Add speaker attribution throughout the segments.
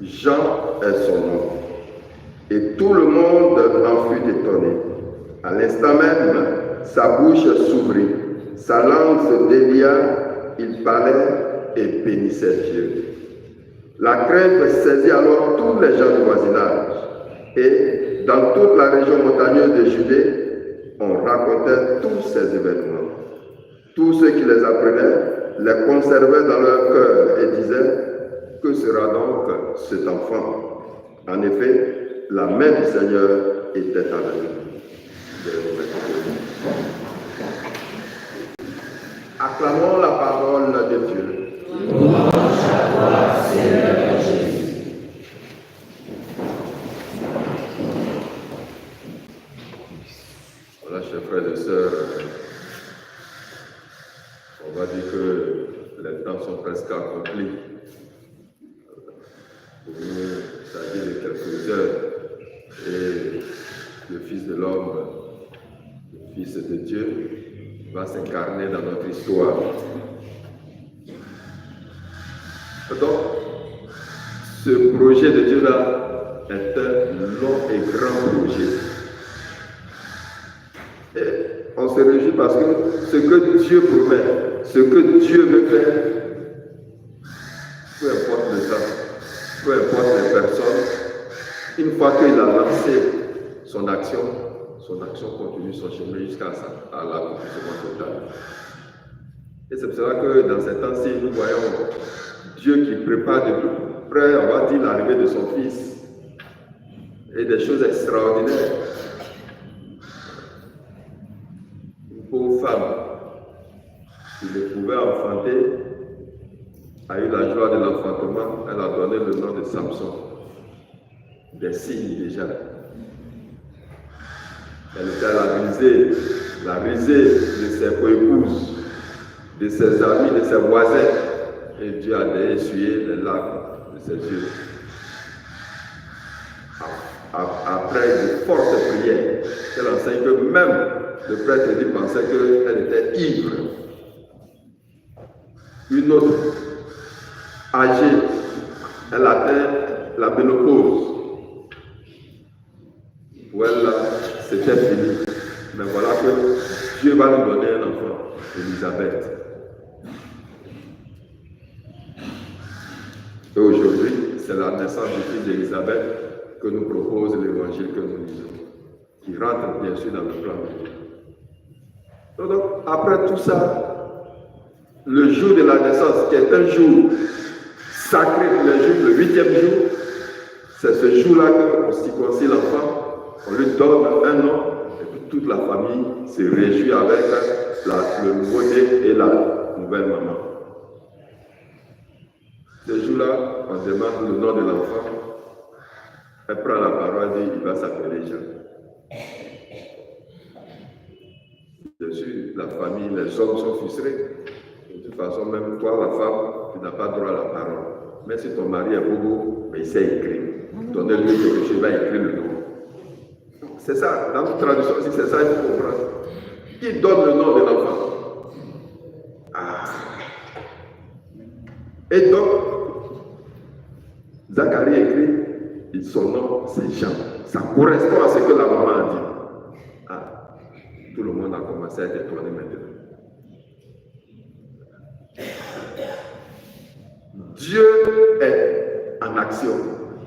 Speaker 1: Jean est son nom. Et tout le monde en fut étonné. À l'instant même, sa bouche s'ouvrit, sa langue se délia, il parlait et bénissait Dieu. La crainte saisit alors tous les gens du voisinage. Et dans toute la région montagneuse de Judée, on racontait tous ces événements. Tous ceux qui les apprenaient les conservaient dans leur cœur et disaient: que sera donc cet enfant? En effet, la main du Seigneur était avec lui. Acclamons la parole de Dieu.
Speaker 2: Louange à toi, Seigneur Jésus.
Speaker 1: Voilà, chers frères et sœurs, on va dire que les temps sont presque accomplis. Pour nous, ça dit de quelques heures, et le Fils de l'homme, le Fils de Dieu, va s'incarner dans notre histoire. Donc, ce projet de Dieu-là est un long et grand projet. Et on se réjouit parce que ce que Dieu promet, ce que Dieu veut faire, peu importe le temps, peu importe les personnes, une fois qu'il a lancé son action continue son chemin jusqu'à l'accomplissement total. Et c'est pour cela que dans ces temps-ci, nous voyons Dieu qui prépare de tout près, on va dire, l'arrivée de son Fils. Et des choses extraordinaires. Une pauvre femme qui ne pouvait enfanter a eu la joie de l'enfantement. Elle a donné le nom de Samson. Des signes déjà. Elle était à la risée de ses coépouses, de ses amis, de ses voisins. Et Dieu a essuyé les larmes de ses yeux. Après de fortes prières, elle enseigne que même le prêtre lui pensait qu'elle était ivre. Une autre, âgée, elle atteint la ménopause. Pour elle, là, c'était fini. Mais voilà que Dieu va nous donner un enfant, Élisabeth. Et aujourd'hui, c'est la naissance du fils d'Élisabeth que nous propose l'évangile que nous lisons, qui rentre bien sûr dans le plan de Dieu. Donc, après tout ça, le jour de la naissance, qui est un jour sacré, le 8e jour, c'est ce jour-là qu'on circoncis l'enfant, on lui donne un nom, et puis toute la famille se réjouit avec le nouveau-né et la nouvelle maman. Ce jour-là, on demande le nom de l'enfant. Elle prend la parole et dit, il va s'appeler Jean. Bien sûr, la famille, les hommes sont frustrés. De toute façon, même toi, la femme, tu n'as pas droit à la parole. Mais si ton mari est beau, mais il sait écrire. Donnez-lui quelque chose, il va écrire le nom. C'est ça, dans notre tradition aussi, c'est ça, il faut comprendre. Qui donne le nom de l'enfant? Et donc, Zacharie écrit, son nom c'est Jean. Ça correspond à ce que la maman a dit. Tout le monde a commencé à être étonné maintenant. Dieu est en action.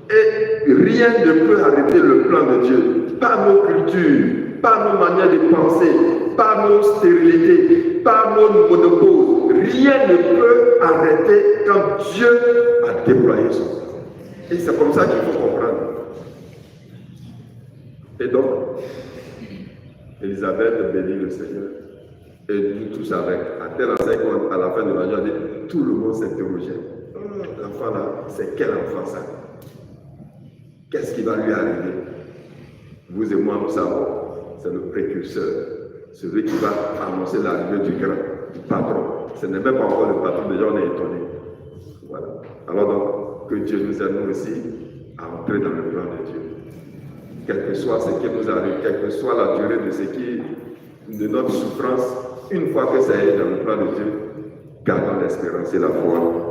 Speaker 1: Et rien ne peut arrêter le plan de Dieu. Pas nos cultures, pas nos manières de penser, pas nos stérilités, pas nos monopoles. Rien ne peut arrêter quand Dieu a déployé son plan. Et c'est comme ça qu'il faut comprendre. Et donc, Élisabeth bénit le Seigneur. Et nous tous avec. À tel enseigne qu'à la fin de la journée, tout le monde s'interrogeait. L'enfant là, c'est quel enfant ça? Qu'est-ce qui va lui arriver? Vous et moi, nous savons, c'est le précurseur, celui qui va annoncer l'arrivée du grand, du patron. Ce n'est même pas encore le patron, déjà on est étonné. Voilà. Alors donc, que Dieu nous aide nous aussi à entrer dans le plan de Dieu. Quel que soit ce qui nous arrive, quelle que soit la durée de notre souffrance, une fois que ça est dans le plan de Dieu, gardons l'espérance et la foi.